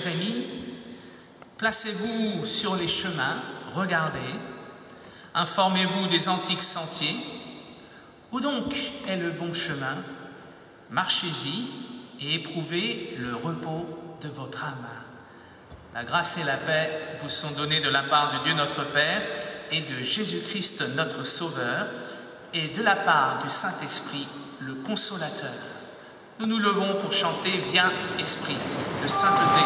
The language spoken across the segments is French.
Jérémie, placez-vous sur les chemins, regardez, informez-vous des antiques sentiers. Où donc est le bon chemin? Marchez-y et éprouvez le repos de votre âme. La grâce et la paix vous sont données de la part de Dieu notre Père et de Jésus-Christ notre Sauveur et de la part du Saint-Esprit, le Consolateur. Nous nous levons pour chanter « Viens, Esprit de sainteté ».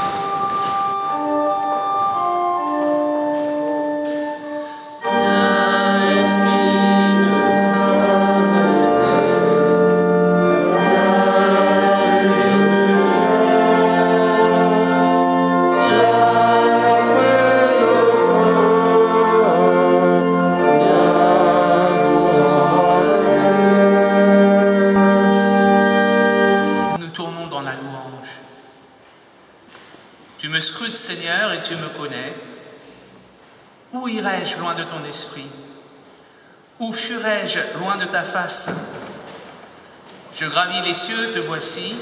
Tu me scrutes, Seigneur, et tu me connais. Où irai-je loin de ton esprit? Où fuirai-je loin de ta face? Je gravis les cieux, te voici.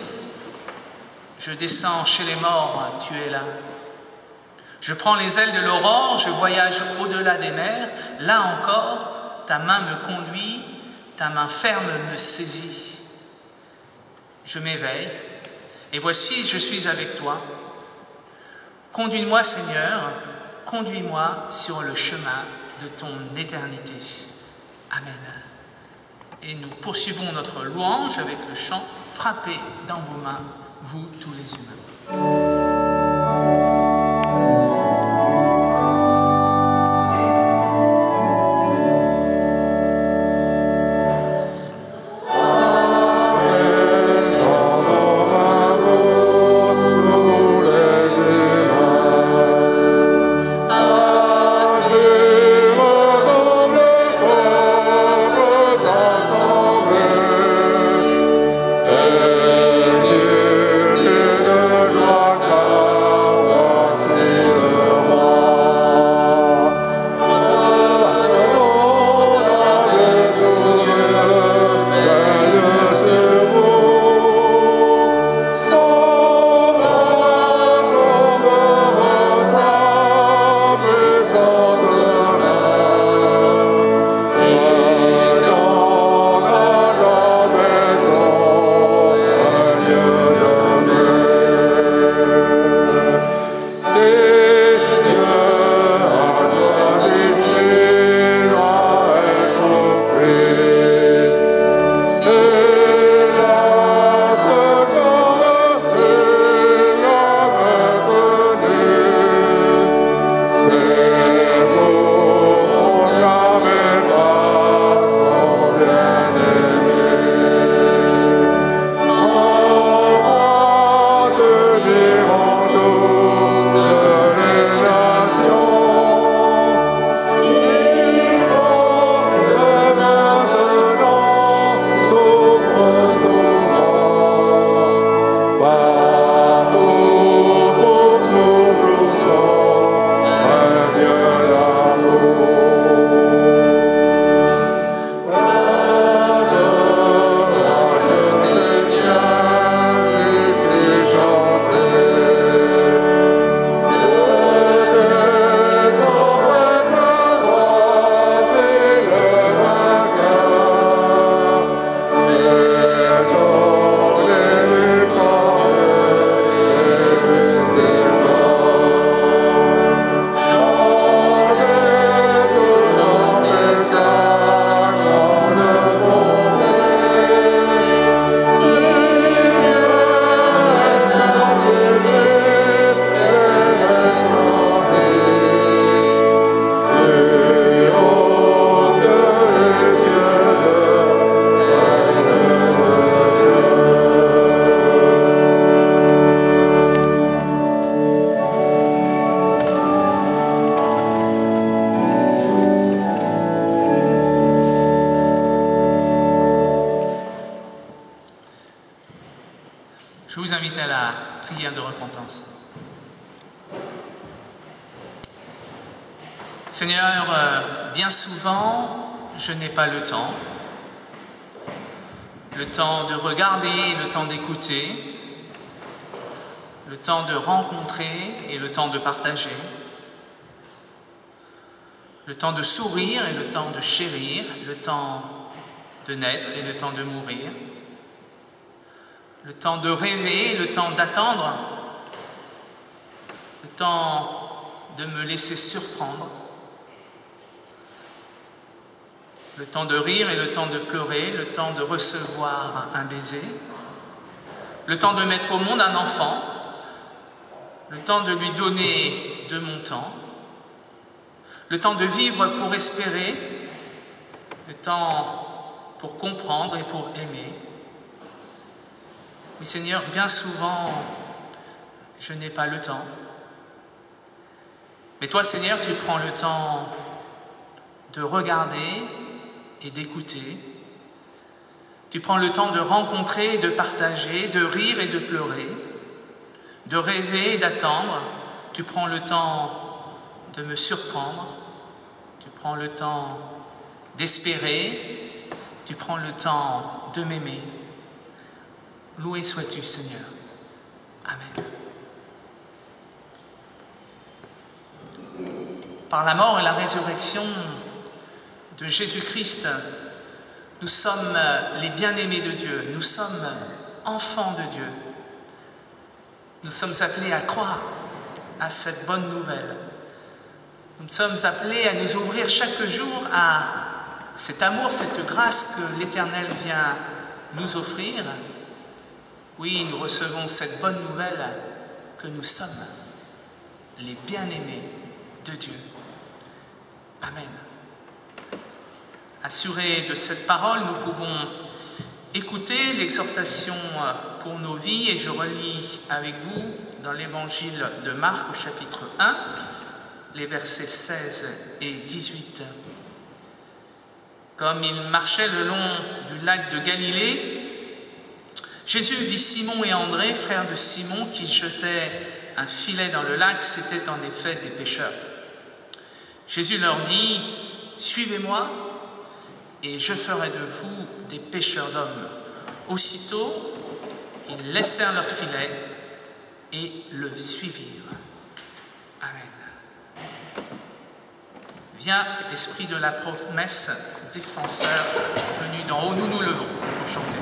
Je descends chez les morts, tu es là. Je prends les ailes de l'aurore, je voyage au-delà des mers. Là encore, ta main me conduit, ta main ferme me saisit. Je m'éveille, et voici, je suis avec toi. Conduis-moi, Seigneur, conduis-moi sur le chemin de ton éternité. Amen. Et nous poursuivons notre louange avec le chant « Frappez dans vos mains, vous tous les humains ». Je vous invite à la prière de repentance. Seigneur, bien souvent, je n'ai pas le temps de regarder, le temps d'écouter, le temps de rencontrer et le temps de partager, le temps de sourire et le temps de chérir, le temps de naître et le temps de mourir, le temps de rêver et le temps d'attendre, le temps de me laisser surprendre, le temps de rire et le temps de pleurer, le temps de recevoir un baiser, le temps de mettre au monde un enfant, le temps de lui donner de mon temps, le temps de vivre pour espérer, le temps pour comprendre et pour aimer. Mais Seigneur, bien souvent, je n'ai pas le temps. Mais toi, Seigneur, tu prends le temps de regarder et d'écouter. Tu prends le temps de rencontrer et de partager, de rire et de pleurer, de rêver et d'attendre. Tu prends le temps de me surprendre. Tu prends le temps d'espérer. Tu prends le temps de m'aimer. Loué sois-tu, Seigneur. Amen. Par la mort et la résurrection de Jésus-Christ, nous sommes les bien-aimés de Dieu. Nous sommes enfants de Dieu. Nous sommes appelés à croire à cette bonne nouvelle. Nous sommes appelés à nous ouvrir chaque jour à cet amour, cette grâce que l'Éternel vient nous offrir. Oui, nous recevons cette bonne nouvelle que nous sommes les bien-aimés de Dieu. Amen. Assurés de cette parole, nous pouvons écouter l'exhortation pour nos vies et je relis avec vous dans l'évangile de Marc au chapitre 1, les versets 16 et 18. Comme il marchait le long du lac de Galilée, Jésus vit Simon et André, frères de Simon, qui jetaient un filet dans le lac. C'étaient en effet des pêcheurs. Jésus leur dit « Suivez-moi, et je ferai de vous des pêcheurs d'hommes. » Aussitôt, ils laissèrent leur filet et le suivirent. Amen. Viens, esprit de la promesse, défenseur, venu d'en haut, nous nous levons pour chanter.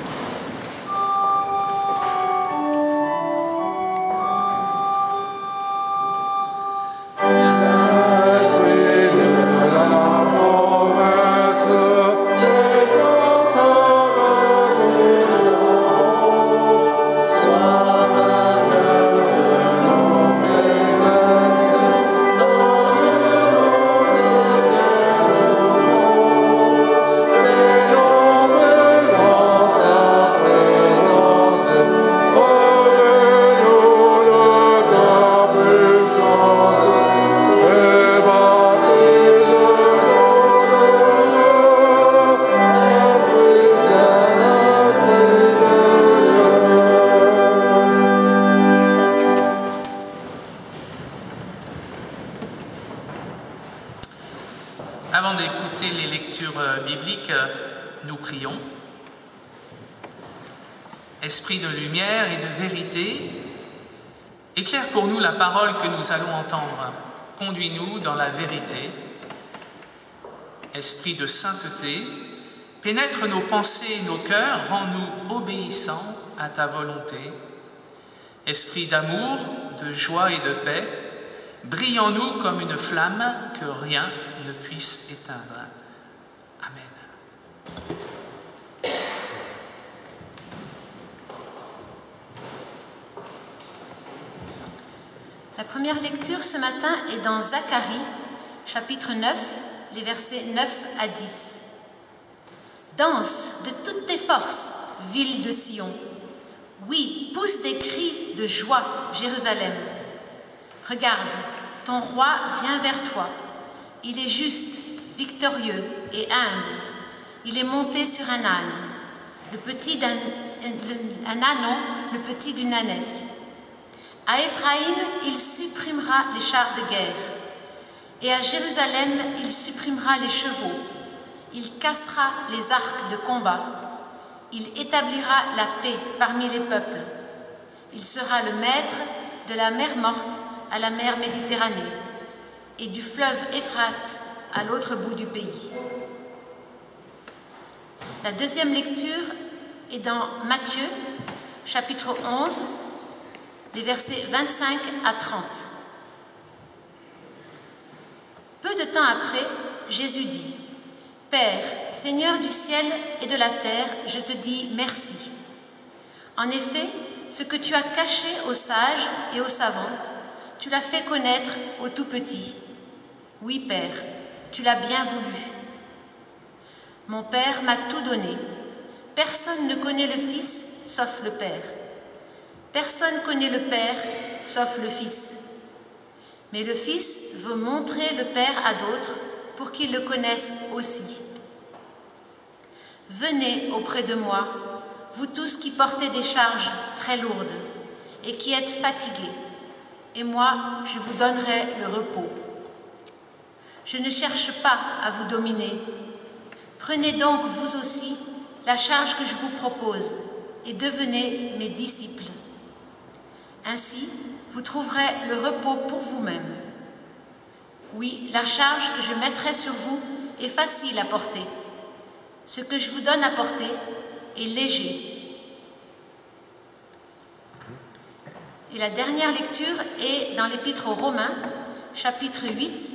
Avant d'écouter les lectures bibliques, nous prions. Esprit de lumière et de vérité, éclaire pour nous la parole que nous allons entendre. Conduis-nous dans la vérité. Esprit de sainteté, pénètre nos pensées et nos cœurs, rends-nous obéissants à ta volonté. Esprit d'amour, de joie et de paix, brille en nous comme une flamme que rien ne puisse éteindre. Amen. La première lecture ce matin est dans Zacharie, chapitre 9, les versets 9 à 10. Danse de toutes tes forces, ville de Sion. Oui, pousse des cris de joie, Jérusalem. Regarde, ton roi vient vers toi. Il est juste, victorieux et humble. Il est monté sur un âne, un ânon, le petit d'une ânesse. À Éphraïm, il supprimera les chars de guerre. Et à Jérusalem, il supprimera les chevaux. Il cassera les arcs de combat. Il établira la paix parmi les peuples. Il sera le maître de la mer Morte à la mer Méditerranée et du fleuve Euphrate à l'autre bout du pays. La deuxième lecture est dans Matthieu, chapitre 11, les versets 25 à 30. Peu de temps après, Jésus dit : « Père, Seigneur du ciel et de la terre, je te dis merci. En effet, ce que tu as caché aux sages et aux savants, tu l'as fait connaître aux tout petits. Oui, Père, tu l'as bien voulu. Mon Père m'a tout donné. Personne ne connaît le Fils sauf le Père. Personne ne connaît le Père sauf le Fils. Mais le Fils veut montrer le Père à d'autres pour qu'ils le connaissent aussi. Venez auprès de moi, vous tous qui portez des charges très lourdes et qui êtes fatigués, et moi je vous donnerai le repos. Je ne cherche pas à vous dominer. Prenez donc vous aussi la charge que je vous propose et devenez mes disciples. Ainsi, vous trouverez le repos pour vous-même. Oui, la charge que je mettrai sur vous est facile à porter. Ce que je vous donne à porter est léger. Et la dernière lecture est dans l'Épître aux Romains, chapitre 8,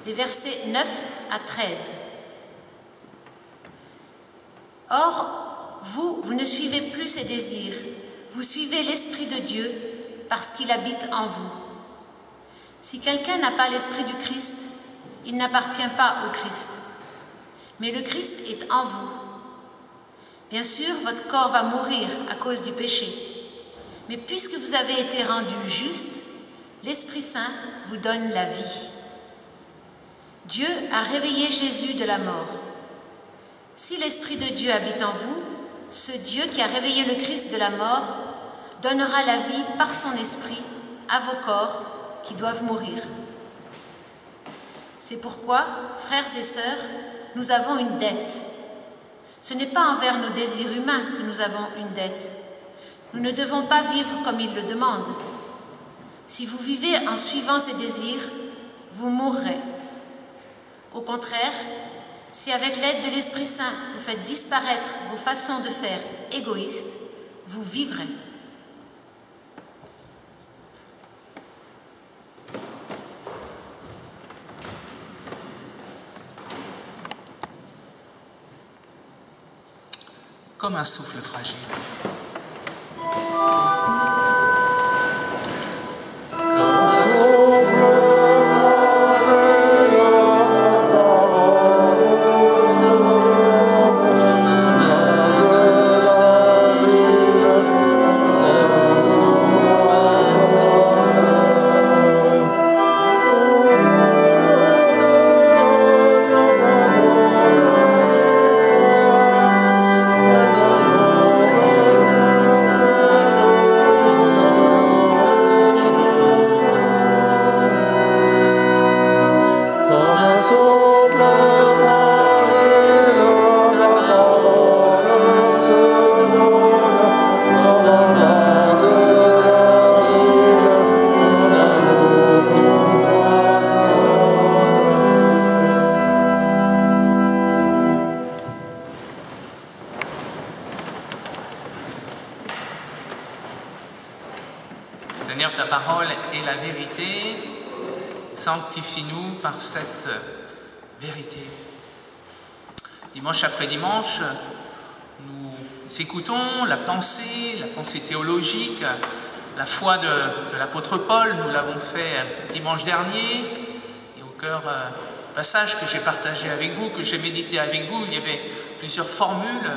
les versets 9 à 13. Or, vous ne suivez plus ses désirs, vous suivez l'Esprit de Dieu parce qu'il habite en vous. Si quelqu'un n'a pas l'Esprit du Christ, il n'appartient pas au Christ. Mais le Christ est en vous. Bien sûr, votre corps va mourir à cause du péché. Mais puisque vous avez été rendus justes, l'Esprit Saint vous donne la vie. Dieu a réveillé Jésus de la mort. Si l'Esprit de Dieu habite en vous, ce Dieu qui a réveillé le Christ de la mort donnera la vie par son Esprit à vos corps qui doivent mourir. C'est pourquoi, frères et sœurs, nous avons une dette. Ce n'est pas envers nos désirs humains que nous avons une dette. Nous ne devons pas vivre comme il le demande. Si vous vivez en suivant ces désirs, vous mourrez. Au contraire, si avec l'aide de l'Esprit Saint, vous faites disparaître vos façons de faire égoïstes, vous vivrez. Comme un souffle fragile. Seigneur, ta parole est la vérité. Sanctifie-nous par cette vérité. Dimanche après dimanche, nous écoutons la pensée théologique, la foi de l'apôtre Paul. Nous l'avons fait dimanche dernier. Et au cœur du passage que j'ai partagé avec vous, que j'ai médité avec vous, il y avait plusieurs formules,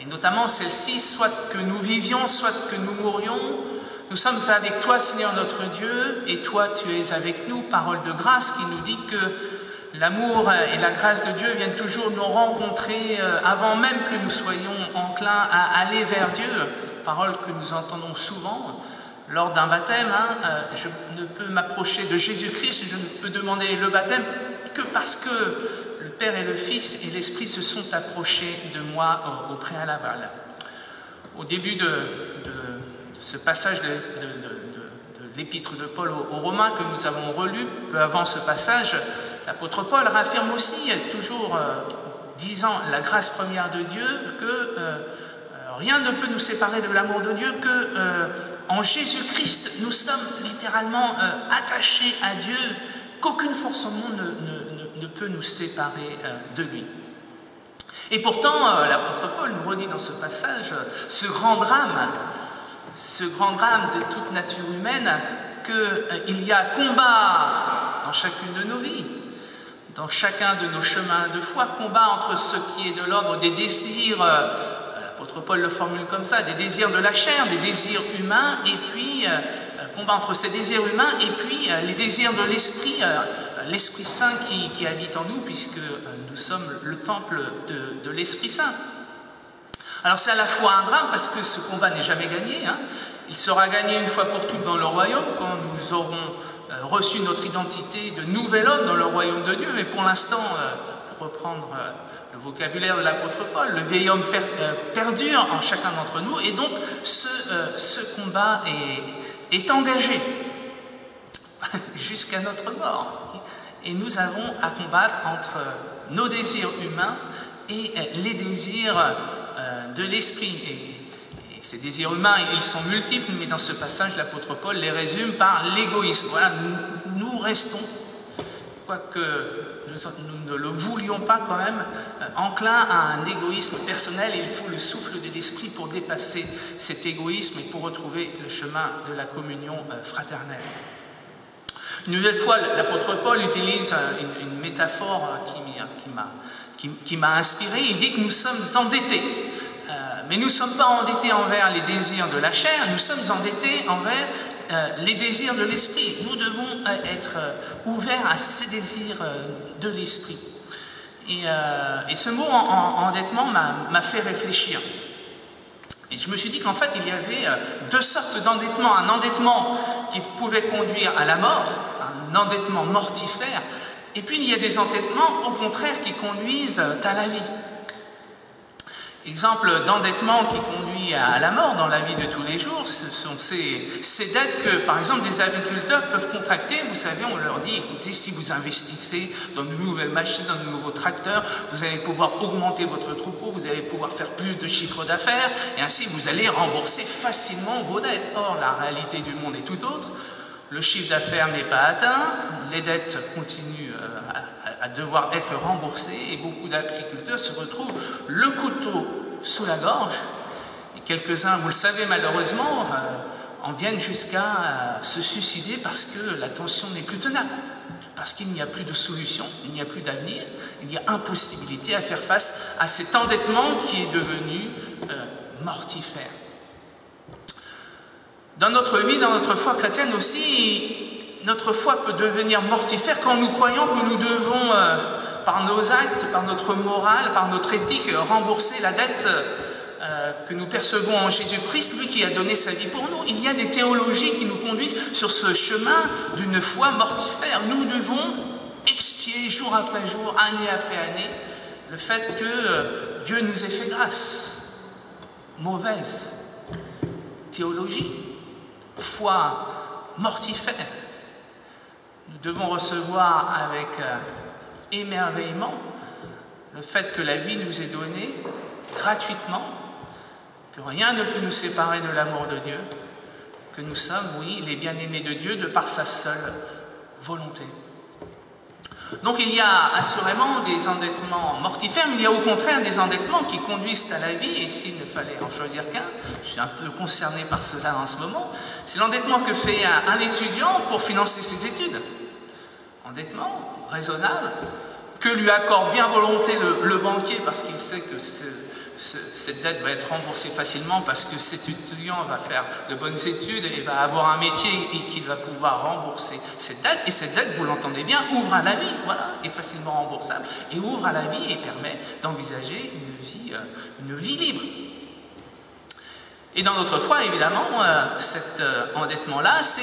et notamment celle-ci, soit que nous vivions, soit que nous mourions. Nous sommes avec toi, Seigneur notre Dieu, et toi tu es avec nous. Parole de grâce qui nous dit que l'amour et la grâce de Dieu viennent toujours nous rencontrer avant même que nous soyons enclins à aller vers Dieu. Parole que nous entendons souvent lors d'un baptême. Je ne peux m'approcher de Jésus-Christ, je ne peux demander le baptême que parce que le Père et le Fils et l'Esprit se sont approchés de moi au préalable. Au début de ce passage de l'épître de Paul aux Romains que nous avons relu peu avant ce passage, l'apôtre Paul réaffirme aussi, toujours disant la grâce première de Dieu, que rien ne peut nous séparer de l'amour de Dieu, que en Jésus-Christ nous sommes littéralement attachés à Dieu, qu'aucune force au monde ne peut nous séparer de lui. Et pourtant, l'apôtre Paul nous redit dans ce passage ce grand drame de toute nature humaine, qu'il y a combat dans chacune de nos vies, dans chacun de nos chemins de foi, combat entre ce qui est de l'ordre des désirs, l'apôtre Paul le formule comme ça, des désirs de la chair, des désirs humains, et puis combat entre ces désirs humains et puis les désirs de l'Esprit, l'Esprit Saint qui habite en nous, puisque nous sommes le temple de l'Esprit Saint. Alors c'est à la fois un drame parce que ce combat n'est jamais gagné, hein. Il sera gagné une fois pour toutes dans le royaume, quand nous aurons reçu notre identité de nouvel homme dans le royaume de Dieu, mais pour l'instant, pour reprendre le vocabulaire de l'apôtre Paul, le vieil homme perdure en chacun d'entre nous, et donc ce combat est engagé jusqu'à notre mort. Et nous avons à combattre entre nos désirs humains et les désirs de l'esprit. Et ces désirs humains, ils sont multiples, mais dans ce passage, l'apôtre Paul les résume par l'égoïsme. Voilà, nous restons, quoique nous ne le voulions pas quand même, enclins à un égoïsme personnel, et il faut le souffle de l'esprit pour dépasser cet égoïsme et pour retrouver le chemin de la communion fraternelle. Une nouvelle fois, l'apôtre Paul utilise une métaphore qui m'a inspiré. Il dit que nous sommes endettés. Mais nous ne sommes pas endettés envers les désirs de la chair, nous sommes endettés envers les désirs de l'esprit. Nous devons être ouverts à ces désirs de l'esprit. Et ce mot endettement m'a fait réfléchir. Et je me suis dit qu'en fait, il y avait deux sortes d'endettement. Un endettement qui pouvait conduire à la mort, un endettement mortifère, et puis il y a des endettements, au contraire, qui conduisent à la vie. Exemple d'endettement qui conduit à la mort dans la vie de tous les jours, ce sont ces dettes que, par exemple, des agriculteurs peuvent contracter. Vous savez, on leur dit, écoutez, si vous investissez dans de nouvelles machines, dans de nouveaux tracteurs, vous allez pouvoir augmenter votre troupeau, vous allez pouvoir faire plus de chiffre d'affaires, et ainsi vous allez rembourser facilement vos dettes. Or, la réalité du monde est tout autre. Le chiffre d'affaires n'est pas atteint, les dettes continuent à devoir être remboursées, et beaucoup d'agriculteurs se retrouvent le couteau sous la gorge. Et quelques-uns, vous le savez malheureusement, en viennent jusqu'à se suicider parce que la tension n'est plus tenable, parce qu'il n'y a plus de solution, il n'y a plus d'avenir, il y a impossibilité à faire face à cet endettement qui est devenu mortifère. Dans notre vie, dans notre foi chrétienne aussi, notre foi peut devenir mortifère quand nous croyons que nous devons, par nos actes, par notre morale, par notre éthique, rembourser la dette que nous percevons en Jésus-Christ, lui qui a donné sa vie pour nous. Il y a des théologies qui nous conduisent sur ce chemin d'une foi mortifère. Nous devons expier jour après jour, année après année, le fait que Dieu nous ait fait grâce. Mauvaise théologie, foi mortifère. Nous devons recevoir avec émerveillement le fait que la vie nous est donnée gratuitement, que rien ne peut nous séparer de l'amour de Dieu, que nous sommes, oui, les bien-aimés de Dieu de par sa seule volonté. Donc il y a assurément des endettements mortifères, mais il y a au contraire des endettements qui conduisent à la vie, et s'il ne fallait en choisir qu'un, je suis un peu concerné par cela en ce moment, c'est l'endettement que fait un étudiant pour financer ses études. Endettement raisonnable, que lui accorde bien volonté le banquier, parce qu'il sait que cette dette va être remboursée facilement, parce que cet étudiant va faire de bonnes études et va avoir un métier et qu'il va pouvoir rembourser cette dette. Et cette dette, vous l'entendez bien, ouvre à la vie, voilà, est facilement remboursable, et ouvre à la vie et permet d'envisager une vie libre. Et dans notre foi, évidemment, cet endettement-là, c'est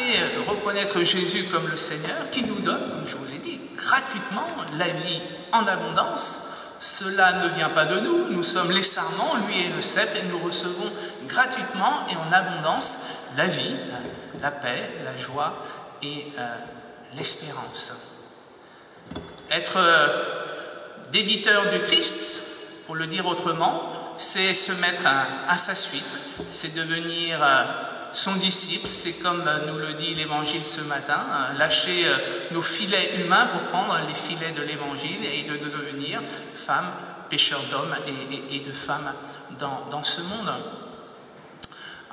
reconnaître Jésus comme le Seigneur qui nous donne, comme je vous l'ai dit, gratuitement la vie en abondance Cela ne vient pas de nous, nous sommes les sarments, lui est le cep, et nous recevons gratuitement et en abondance la vie, la paix, la joie et l'espérance. Être débiteur du Christ, pour le dire autrement, c'est se mettre à sa suite, c'est devenir son disciple, c'est comme nous le dit l'Évangile ce matin, lâcher nos filets humains pour prendre les filets de l'Évangile et de devenir femme, pécheur d'hommes et de femmes dans ce monde.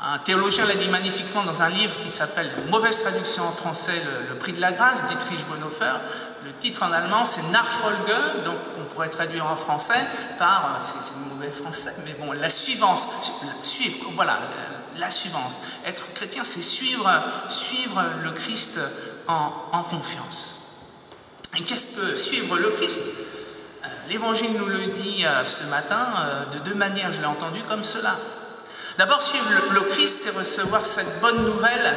Un théologien l'a dit magnifiquement dans un livre qui s'appelle « Mauvaise traduction en français, le prix de la grâce » Dietrich Bonhoeffer. Le titre en allemand, c'est « Nachfolge », donc on pourrait traduire en français par, c'est mauvais français, mais bon, la suivance, voilà, la suivance. Être chrétien, c'est suivre le Christ en confiance. Et qu'est-ce que suivre le Christ? L'Évangile nous le dit ce matin de deux manières, je l'ai entendu comme cela. D'abord, suivre le Christ, c'est recevoir cette bonne nouvelle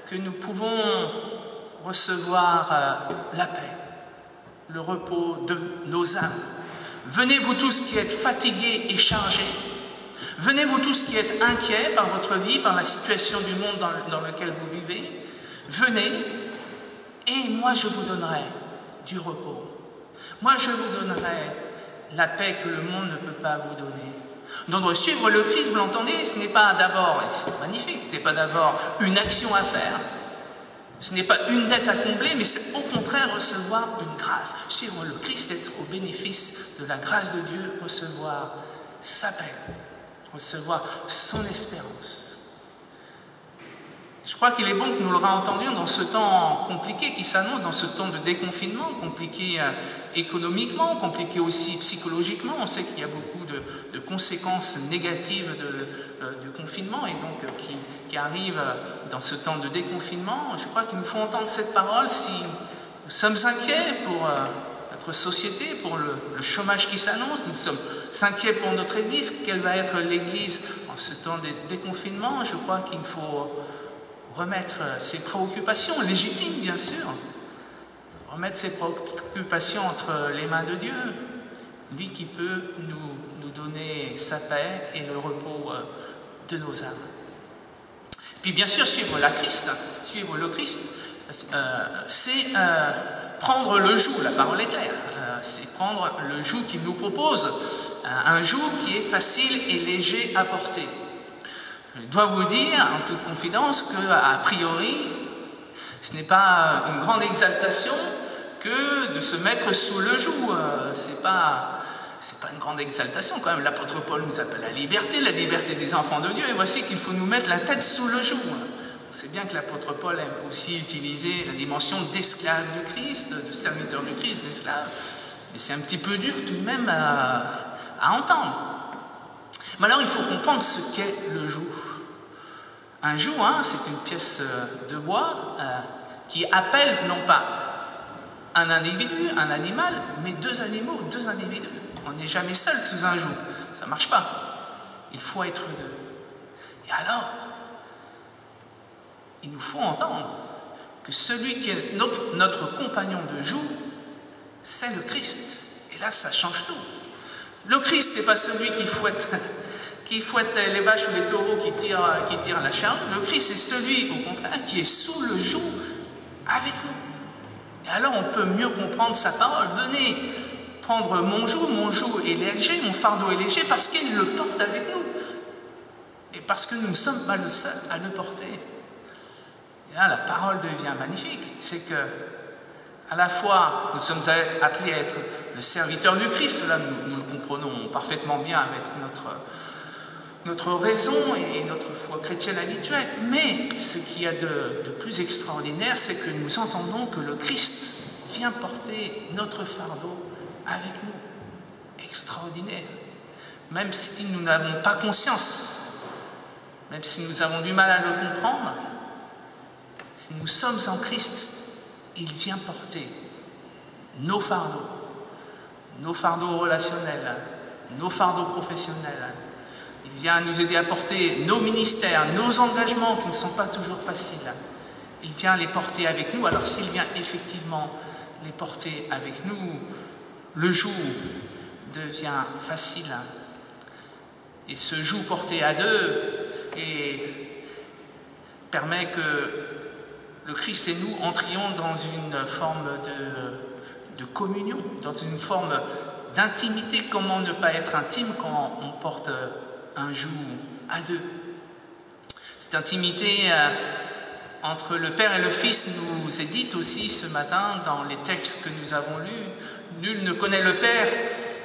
que nous pouvons recevoir la paix, le repos de nos âmes. Venez vous tous qui êtes fatigués et chargés, venez vous tous qui êtes inquiets par votre vie, par la situation du monde dans lequel vous vivez, venez et moi je vous donnerai du repos. Moi je vous donnerai la paix que le monde ne peut pas vous donner. Donc suivre le Christ, vous l'entendez, ce n'est pas d'abord, et c'est magnifique, ce n'est pas d'abord une action à faire, ce n'est pas une dette à combler, mais c'est au contraire recevoir une grâce. Suivre le Christ, être au bénéfice de la grâce de Dieu, recevoir sa paix, recevoir son espérance. Je crois qu'il est bon que nous le réentendions dans ce temps compliqué qui s'annonce, dans ce temps de déconfinement, compliqué économiquement, compliqué aussi psychologiquement. On sait qu'il y a beaucoup de conséquences négatives du confinement et donc qui arrivent dans ce temps de déconfinement. Je crois qu'il nous faut entendre cette parole si nous sommes inquiets pour notre société, pour le chômage qui s'annonce, nous sommes inquiets pour notre Église, quelle va être l'Église en ce temps de déconfinement. Je crois qu'il faut remettre ses préoccupations, légitimes bien sûr, remettre ses préoccupations entre les mains de Dieu, lui qui peut nous donner sa paix et le repos de nos âmes. Puis bien sûr, suivre le Christ, c'est prendre le joug, la parole est claire, c'est prendre le joug qu'il nous propose, un joug qui est facile et léger à porter. Je dois vous dire, en toute confidence, qu'a priori, ce n'est pas une grande exaltation que de se mettre sous le joug. C'est pas une grande exaltation quand même. L'apôtre Paul nous appelle la liberté des enfants de Dieu. Et voici qu'il faut nous mettre la tête sous le joug. On sait bien que l'apôtre Paul aime aussi utiliser la dimension d'esclave du Christ, de serviteur du Christ, d'esclave. Mais c'est un petit peu dur tout de même à entendre. Mais alors il faut comprendre ce qu'est le joug. Un joug, c'est une pièce de bois qui appelle non pas un individu, un animal, mais deux animaux, deux individus. On n'est jamais seul sous un joug, ça ne marche pas. Il faut être deux. Et alors, il nous faut entendre que celui qui est notre compagnon de joug, c'est le Christ. Et là, ça change tout. Le Christ n'est pas celui qui fouette les vaches ou les taureaux qui tirent la charrue. Le Christ est celui, au contraire, qui est sous le joug avec nous. Et alors, on peut mieux comprendre sa parole. Venez prendre mon joug est léger, mon fardeau est léger, parce qu'il le porte avec nous. Et parce que nous ne sommes pas le seul à le porter. Et là, la parole devient magnifique. C'est que, à la fois, nous sommes appelés à être le serviteur du Christ. Là, nous le comprenons parfaitement bien avec notre raison et notre foi chrétienne habituelle. Mais ce qu'il y a de plus extraordinaire, c'est que nous entendons que le Christ vient porter notre fardeau avec nous. Extraordinaire. Même si nous n'avons pas conscience, même si nous avons du mal à le comprendre, si nous sommes en Christ, il vient porter nos fardeaux relationnels, nos fardeaux professionnels. Il vient nous aider à porter nos ministères, nos engagements qui ne sont pas toujours faciles. Il vient les porter avec nous. Alors s'il vient effectivement les porter avec nous, le joug devient facile et se joue porté à deux et permet que le Christ et nous entrions dans une forme de communion, dans une forme d'intimité. Comment ne pas être intime quand on porte un joug à deux? Cette intimité entre le Père et le Fils nous est dite aussi ce matin dans les textes que nous avons lus. Nul ne connaît le Père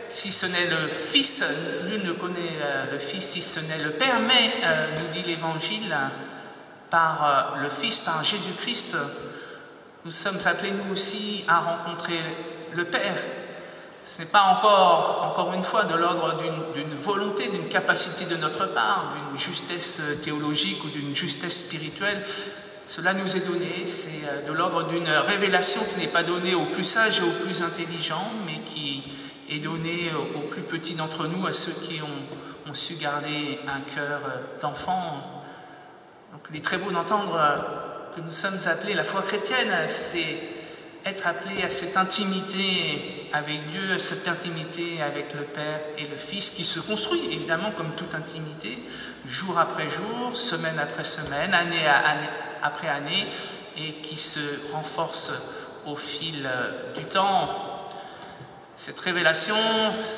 si ce n'est le Fils, nul ne connaît le Fils si ce n'est le Père, mais, nous dit l'Évangile, par le Fils, par Jésus-Christ, nous sommes appelés nous aussi à rencontrer le Père. Ce n'est pas encore une fois, de l'ordre d'une volonté, d'une capacité de notre part, d'une justesse théologique ou d'une justesse spirituelle. Cela nous est donné, c'est de l'ordre d'une révélation qui n'est pas donnée aux plus sages et aux plus intelligents, mais qui est donnée aux plus petits d'entre nous, à ceux qui ont su garder un cœur d'enfant. Donc il est très beau d'entendre que nous sommes appelés, la foi chrétienne, c'est être appelés à cette intimité avec Dieu, à cette intimité avec le Père et le Fils, qui se construit évidemment comme toute intimité, jour après jour, semaine après semaine, année après année, et qui se renforce au fil du temps. Cette révélation,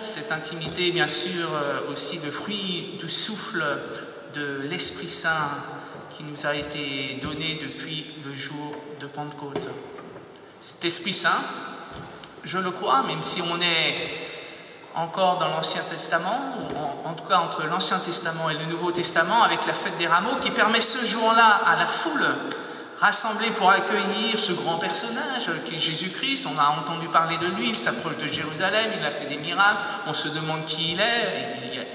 cette intimité, bien sûr, aussi le fruit du souffle de l'Esprit Saint qui nous a été donné depuis le jour de Pentecôte. Cet Esprit Saint, je le crois, même si on est encore dans l'Ancien Testament, ou en tout cas entre l'Ancien Testament et le Nouveau Testament, avec la fête des rameaux, qui permet ce jour-là à la foule rassemblée pour accueillir ce grand personnage qui est Jésus-Christ. On a entendu parler de lui, il s'approche de Jérusalem, il a fait des miracles, on se demande qui il est.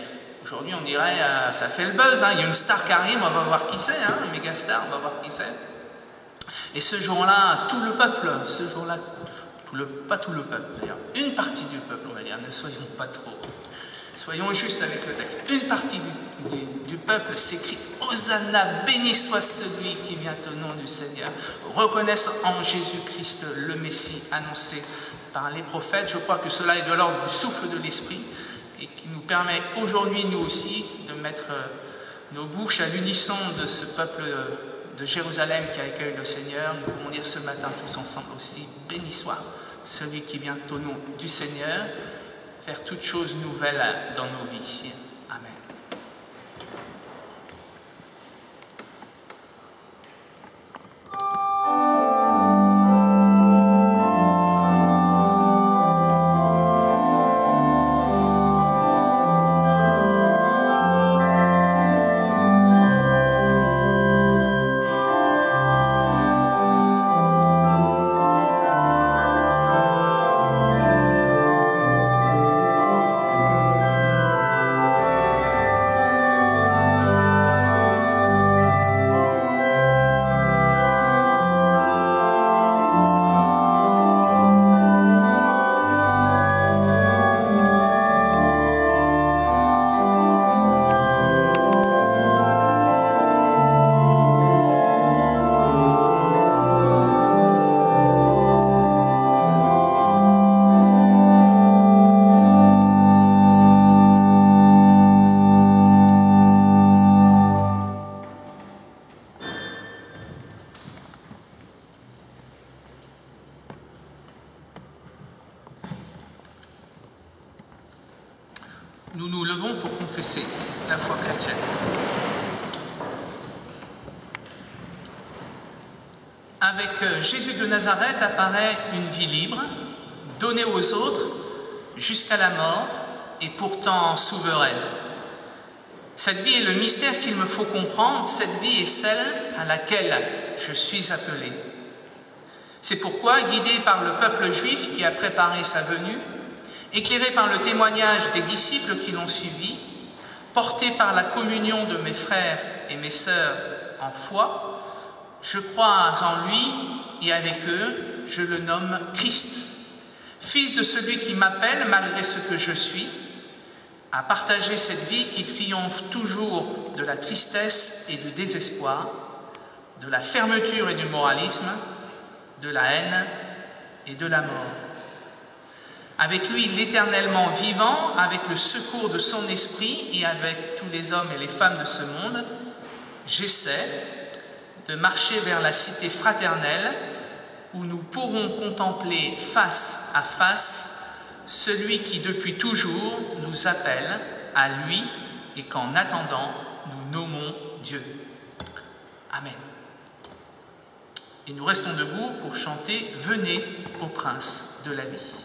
Aujourd'hui, on dirait, ça fait le buzz, hein. Il y a une star qui arrive, on va voir qui c'est, hein, une méga star, on va voir qui c'est. Et ce jour-là, tout le peuple, ce jour-là, pas tout le peuple d'ailleurs, une partie du peuple, on va dire, ne soyons pas trop, soyons justes avec le texte, une partie du peuple s'écrie « Hosanna, béni soit celui qui vient au nom du Seigneur », reconnaissent en Jésus-Christ le Messie annoncé par les prophètes. Je crois que cela est de l'ordre du souffle de l'Esprit et qui nous permet aujourd'hui, nous aussi, de mettre nos bouches à l'unisson de ce peuple de Jérusalem qui accueille le Seigneur. Nous pouvons dire ce matin tous ensemble aussi, béni soit celui qui vient au nom du Seigneur, faire toutes choses nouvelles dans nos vies. Amen. Nous nous levons pour confesser la foi chrétienne. Avec Jésus de Nazareth apparaît une vie libre, donnée aux autres jusqu'à la mort et pourtant souveraine. Cette vie est le mystère qu'il me faut comprendre, cette vie est celle à laquelle je suis appelé. C'est pourquoi, guidé par le peuple juif qui a préparé sa venue, éclairé par le témoignage des disciples qui l'ont suivi, porté par la communion de mes frères et mes sœurs en foi, je crois en lui et avec eux, je le nomme Christ, fils de celui qui m'appelle malgré ce que je suis, à partager cette vie qui triomphe toujours de la tristesse et du désespoir, de la fermeture et du moralisme, de la haine et de la mort. Avec lui, l'éternellement vivant, avec le secours de son esprit et avec tous les hommes et les femmes de ce monde, j'essaie de marcher vers la cité fraternelle où nous pourrons contempler face à face celui qui depuis toujours nous appelle à lui et qu'en attendant, nous nommons Dieu. Amen. Et nous restons debout pour chanter « Venez au Prince de la vie ».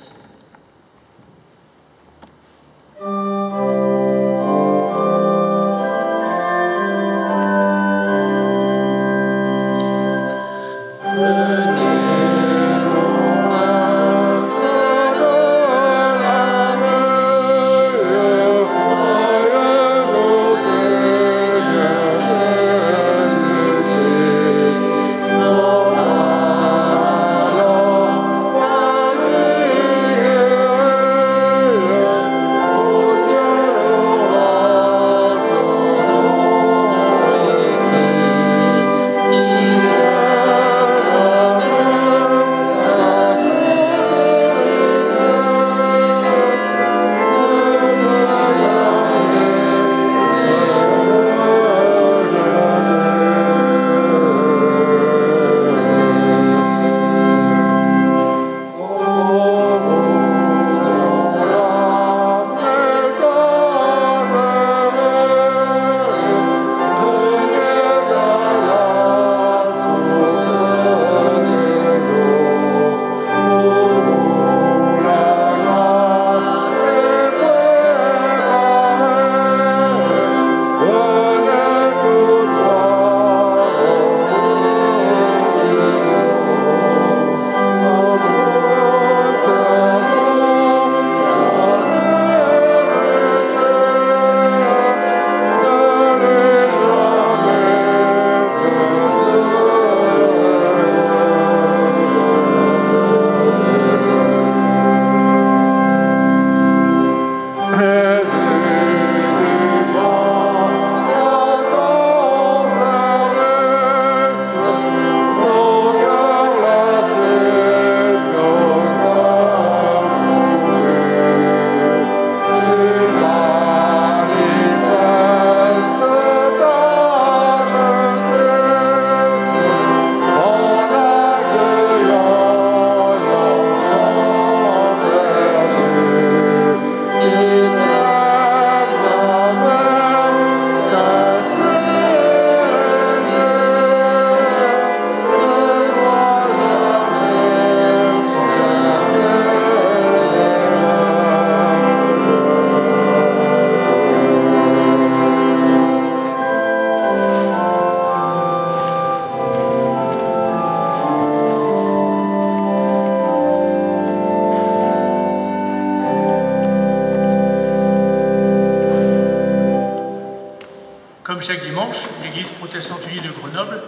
Chaque dimanche, l'Église protestante unie de Grenoble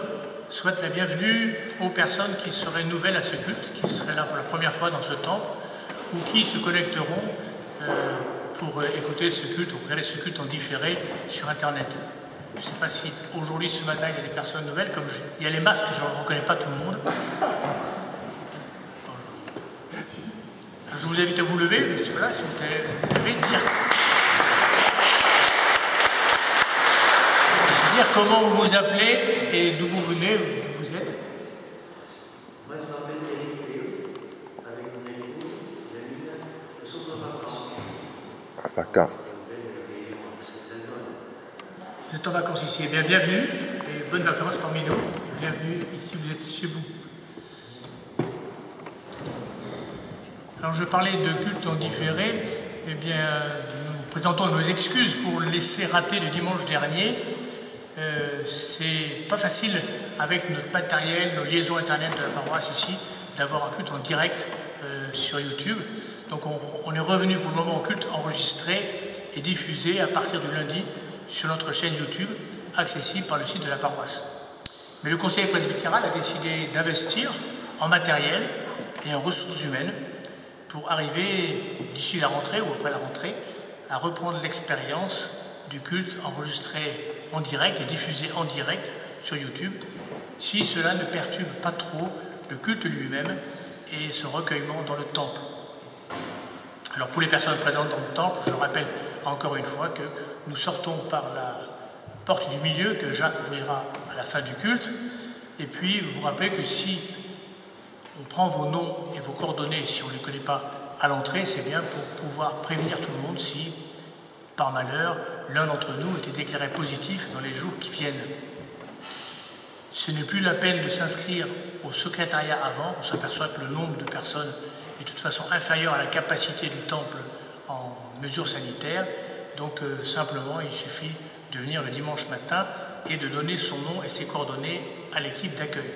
souhaite la bienvenue aux personnes qui seraient nouvelles à ce culte, qui seraient là pour la première fois dans ce temple, ou qui se connecteront pour écouter ce culte ou regarder ce culte en différé sur Internet. Je ne sais pas si aujourd'hui, ce matin, il y a des personnes nouvelles, comme il y a les masques, je ne reconnais pas tout le monde. Alors, je vous invite à vous lever, voilà, si vous devez dire comment vous vous appelez et d'où vous venez, d'où vous êtes. Moi, je m'appelle Eric Léus, avec mon épouse, Janine, nous sommes en vacances. En vacances. Vous êtes en vacances ici, eh bien bienvenue, et bonnes vacances parmi nous. Bienvenue ici, vous êtes chez vous. Alors je parlais de culte en différé, eh bien nous présentons nos excuses pour l'essai raté du dimanche dernier. C'est pas facile avec notre matériel, nos liaisons internet de la paroisse ici, d'avoir un culte en direct sur YouTube. Donc on est revenu pour le moment au culte enregistré et diffusé à partir de lundi sur notre chaîne YouTube, accessible par le site de la paroisse. Mais le conseil presbytéral a décidé d'investir en matériel et en ressources humaines pour arriver, d'ici la rentrée ou après la rentrée, à reprendre l'expérience du culte enregistré en direct et diffusé en direct sur YouTube, si cela ne perturbe pas trop le culte lui-même et son recueillement dans le temple. Alors pour les personnes présentes dans le temple, je rappelle encore une fois que nous sortons par la porte du milieu que Jacques ouvrira à la fin du culte. Et puis vous rappelez que si on prend vos noms et vos coordonnées, si on ne les connaît pas à l'entrée, c'est bien pour pouvoir prévenir tout le monde si, par malheur, l'un d'entre nous était déclaré positif dans les jours qui viennent. Ce n'est plus la peine de s'inscrire au secrétariat avant, on s'aperçoit que le nombre de personnes est de toute façon inférieur à la capacité du temple en mesures sanitaires, donc simplement il suffit de venir le dimanche matin et de donner son nom et ses coordonnées à l'équipe d'accueil.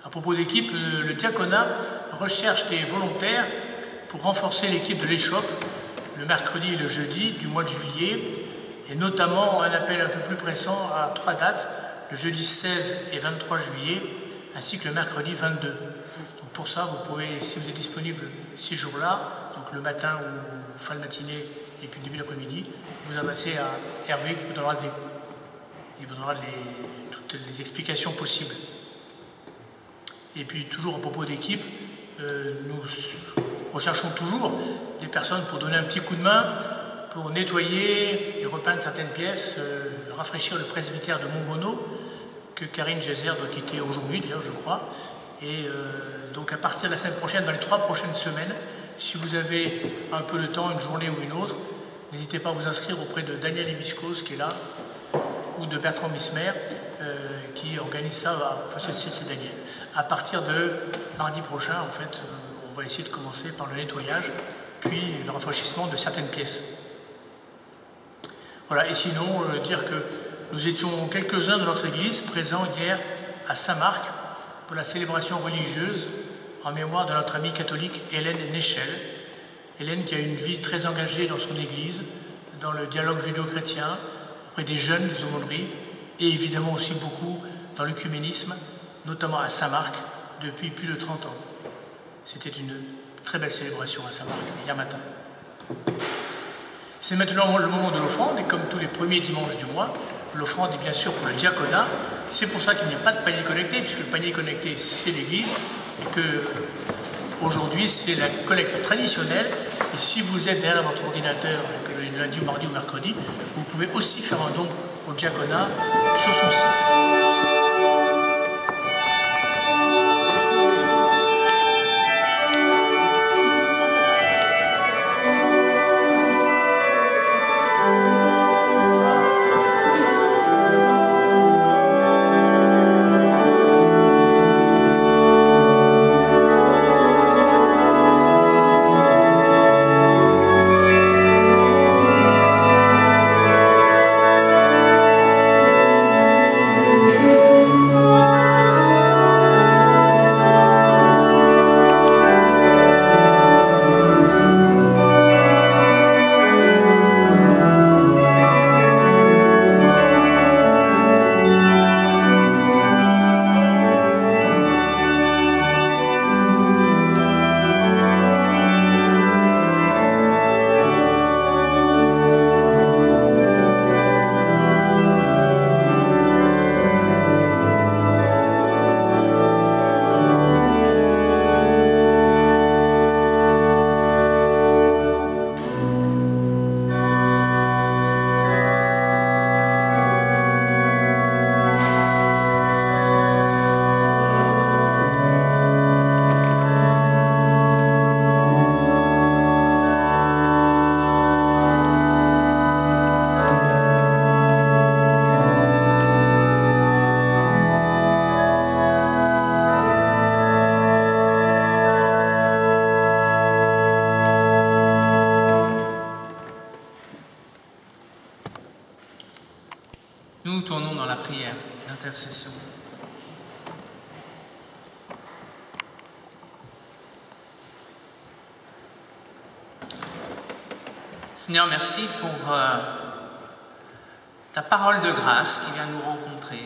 À propos d'équipe, le diaconat recherche des volontaires pour renforcer l'équipe de l'échoppe le mercredi et le jeudi du mois de juillet, et notamment un appel un peu plus pressant à 3 dates, le jeudi 16 et 23 juillet, ainsi que le mercredi 22. Donc pour ça, vous pouvez, si vous êtes disponible ces jours-là, donc le matin ou fin de matinée et puis début d'après-midi, vous adressez à Hervé qui vous donnera, toutes les explications possibles. Et puis toujours à propos d'équipe, nous recherchons toujours des personnes pour donner un petit coup de main, pour nettoyer et repeindre certaines pièces, rafraîchir le presbytère de Montbono, que Karine Gézer doit quitter aujourd'hui d'ailleurs je crois. Et donc à partir de la semaine prochaine, dans les 3 prochaines semaines, si vous avez un peu de temps, une journée ou une autre, n'hésitez pas à vous inscrire auprès de Daniel Ebiscos qui est là, ou de Bertrand Mismer, qui organise ça, enfin c'est Daniel. À partir de mardi prochain, en fait, on va essayer de commencer par le nettoyage, puis le rafraîchissement de certaines pièces. Voilà, et sinon, dire que nous étions quelques-uns de notre église présents hier à Saint-Marc pour la célébration religieuse en mémoire de notre amie catholique Hélène Néchel. Hélène qui a une vie très engagée dans son église, dans le dialogue judéo-chrétien, auprès des jeunes, des aumôneries, et évidemment aussi beaucoup dans l'œcuménisme, notamment à Saint-Marc, depuis plus de 30 ans. C'était une très belle célébration à Saint-Marc, hier matin. C'est maintenant le moment de l'offrande, et comme tous les premiers dimanches du mois, l'offrande est bien sûr pour le diaconat. C'est pour ça qu'il n'y a pas de panier connecté, puisque le panier connecté, c'est l'église, et que aujourd'hui, c'est la collecte traditionnelle. Et si vous êtes derrière votre ordinateur, le lundi ou mardi ou mercredi, vous pouvez aussi faire un don au diaconat sur son site. Nous tournons dans la prière d'intercession. Seigneur, merci pour ta parole de grâce qui vient nous rencontrer,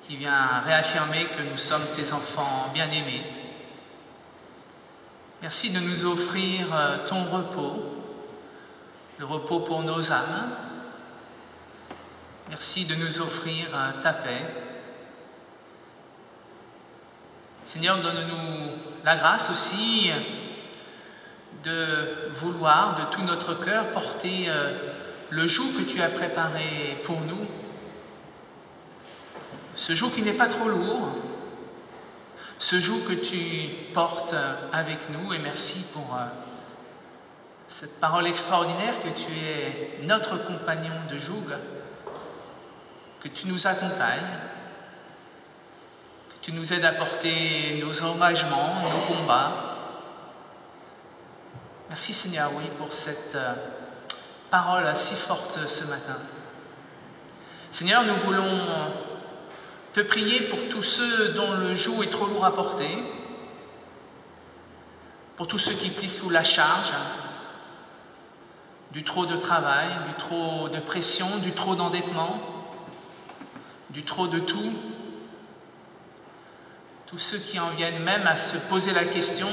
qui vient réaffirmer que nous sommes tes enfants bien-aimés. Merci de nous offrir ton repos, le repos pour nos âmes. Merci de nous offrir ta paix. Seigneur, donne-nous la grâce aussi de vouloir de tout notre cœur porter le joug que tu as préparé pour nous. Ce joug qui n'est pas trop lourd, ce joug que tu portes avec nous, et merci pour cette parole extraordinaire que tu es notre compagnon de joug, que tu nous accompagnes, que tu nous aides à porter nos engagements, nos combats. Merci Seigneur, oui, pour cette parole si forte ce matin. Seigneur, nous voulons te prier pour tous ceux dont le joug est trop lourd à porter, pour tous ceux qui plient sous la charge du trop de travail, du trop de pression, du trop d'endettement, du trop de tout. Tous ceux qui en viennent même à se poser la question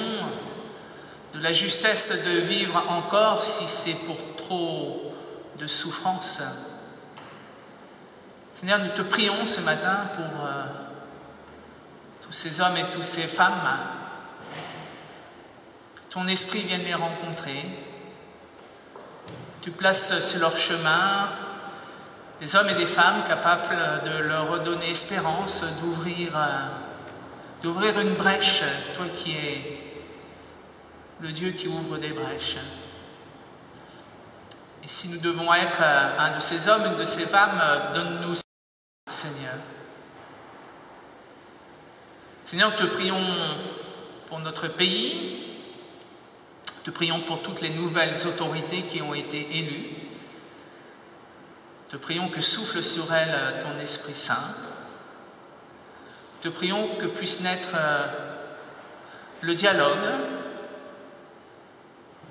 de la justesse de vivre encore si c'est pour trop de souffrance. Seigneur, nous te prions ce matin pour tous ces hommes et toutes ces femmes, que ton esprit vienne les rencontrer, que tu places sur leur chemin des hommes et des femmes capables de leur redonner espérance, d'ouvrir une brèche, toi qui es le Dieu qui ouvre des brèches. Et si nous devons être un de ces hommes, une de ces femmes, donne-nous, Seigneur. Seigneur, nous te prions pour notre pays, te prions pour toutes les nouvelles autorités qui ont été élues. Te prions que souffle sur elles ton Esprit Saint. Te prions que puisse naître le dialogue,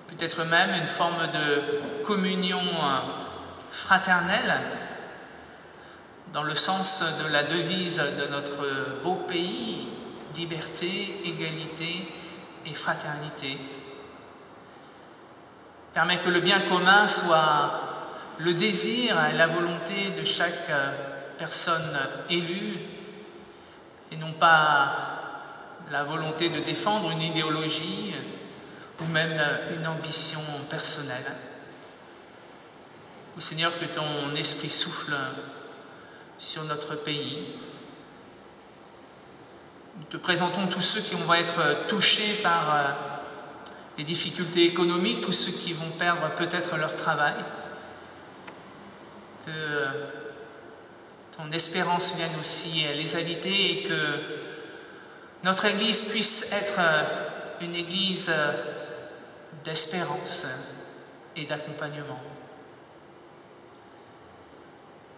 peut-être même une forme de communion fraternelle, dans le sens de la devise de notre beau pays, liberté, égalité et fraternité. Permets que le bien commun soit le désir et la volonté de chaque personne élue, et non pas la volonté de défendre une idéologie ou même une ambition personnelle. Oui, Seigneur, que ton esprit souffle sur notre pays. Nous te présentons tous ceux qui vont être touchés par les difficultés économiques, tous ceux qui vont perdre peut-être leur travail. Que ton espérance vienne aussi les habiter et que notre Église puisse être une Église d'espérance et d'accompagnement.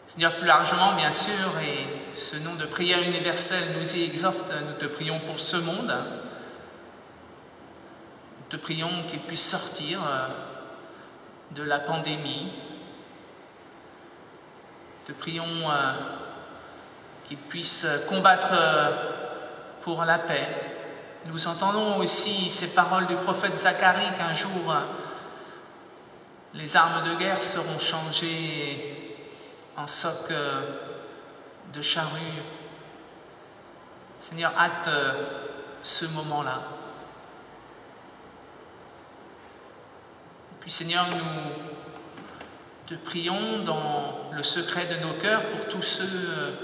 Seigneur, plus largement, bien sûr, et ce nom de prière universelle nous y exhorte, nous te prions pour ce monde. Nous te prions qu'il puisse sortir de la pandémie. Nous te prions qu'il puisse combattre pour la paix. Nous entendons aussi ces paroles du prophète Zacharie qu'un jour les armes de guerre seront changées en soc de charrue. Seigneur, hâte ce moment-là. Puis Seigneur, nous te prions dans le secret de nos cœurs pour tous ceux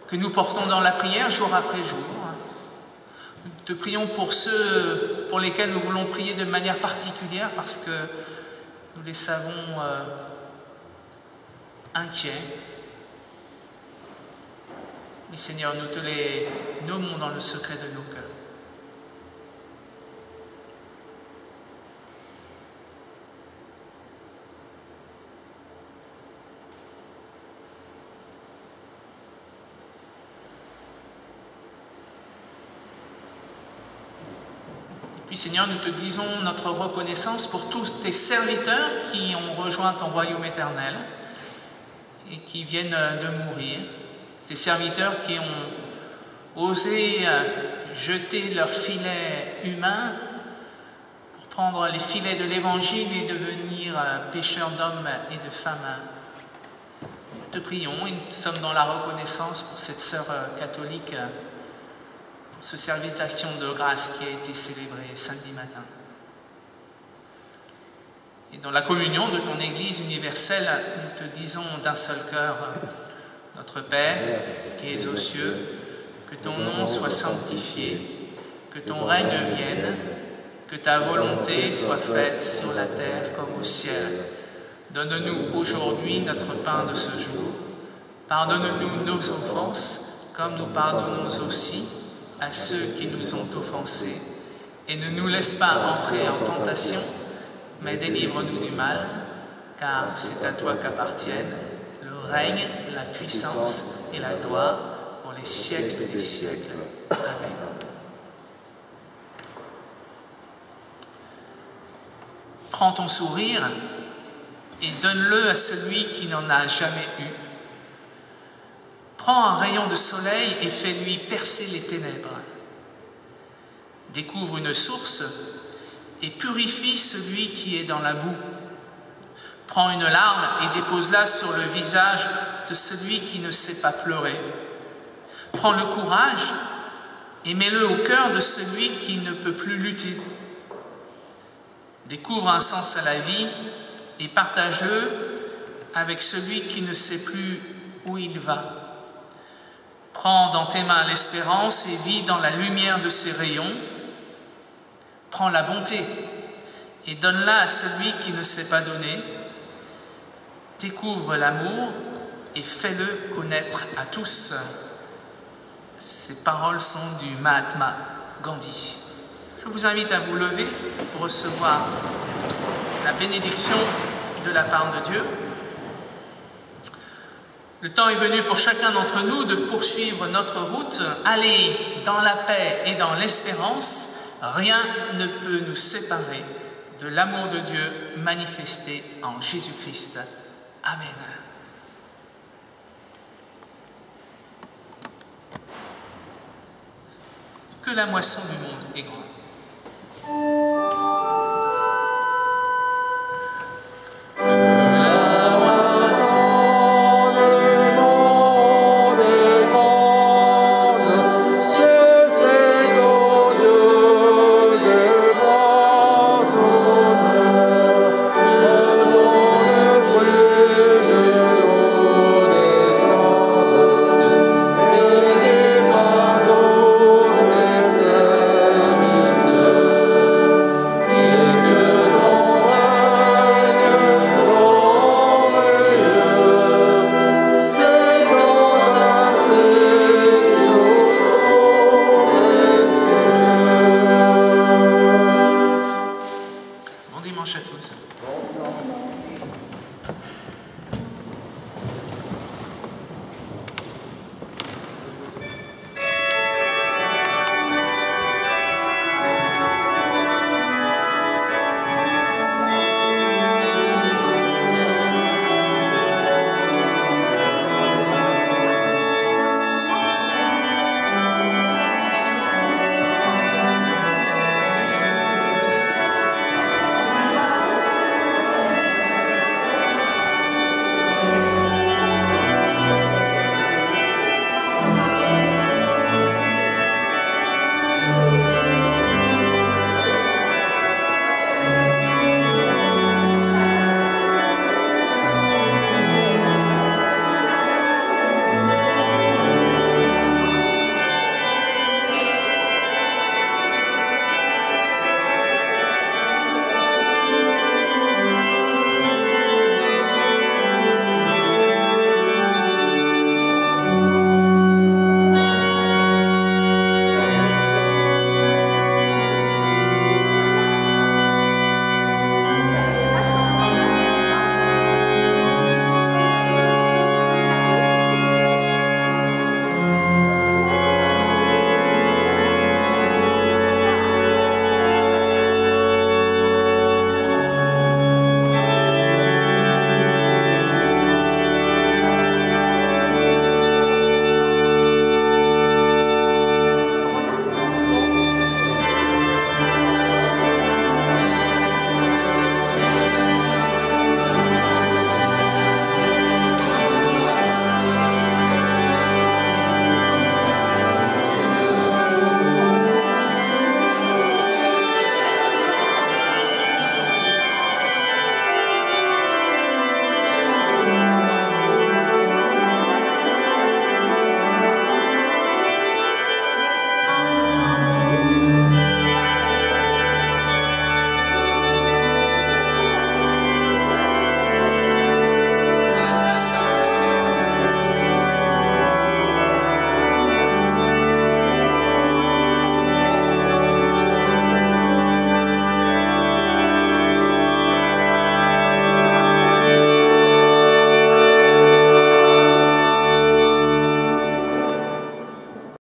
que nous portons dans la prière jour après jour. Nous te prions pour ceux pour lesquels nous voulons prier de manière particulière parce que nous les savons inquiets. Mais Seigneur, nous te les nommons dans le secret de nos cœurs. Puis Seigneur, nous te disons notre reconnaissance pour tous tes serviteurs qui ont rejoint ton royaume éternel et qui viennent de mourir. Ces serviteurs qui ont osé jeter leurs filets humains pour prendre les filets de l'Évangile et devenir pécheurs d'hommes et de femmes. Nous te prions et nous sommes dans la reconnaissance pour cette sœur catholique, pour ce service d'action de grâce qui a été célébré samedi matin. Et dans la communion de ton Église universelle, nous te disons d'un seul cœur, notre Père, qui es aux cieux, que ton nom soit sanctifié, que ton règne vienne, que ta volonté soit faite sur la terre comme au ciel. Donne-nous aujourd'hui notre pain de ce jour. Pardonne-nous nos offenses, comme nous pardonnons aussi à ceux qui nous ont offensés. Et ne nous laisse pas entrer en tentation, mais délivre-nous du mal, car c'est à toi qu'appartiennent le règne, la puissance et la gloire pour les siècles des siècles. Amen. Prends ton sourire et donne-le à celui qui n'en a jamais eu. Prends un rayon de soleil et fais-lui percer les ténèbres. Découvre une source et purifie celui qui est dans la boue. Prends une larme et dépose-la sur le visage de celui qui ne sait pas pleurer. Prends le courage et mets-le au cœur de celui qui ne peut plus lutter. Découvre un sens à la vie et partage-le avec celui qui ne sait plus où il va. Prends dans tes mains l'espérance et vis dans la lumière de ses rayons. Prends la bonté et donne-la à celui qui ne sait pas donner. Découvre l'amour et fais-le connaître à tous. Ces paroles sont du Mahatma Gandhi. Je vous invite à vous lever pour recevoir la bénédiction de la part de Dieu. Le temps est venu pour chacun d'entre nous de poursuivre notre route, aller dans la paix et dans l'espérance. Rien ne peut nous séparer de l'amour de Dieu manifesté en Jésus-Christ. Amen. Que la moisson du monde est grande.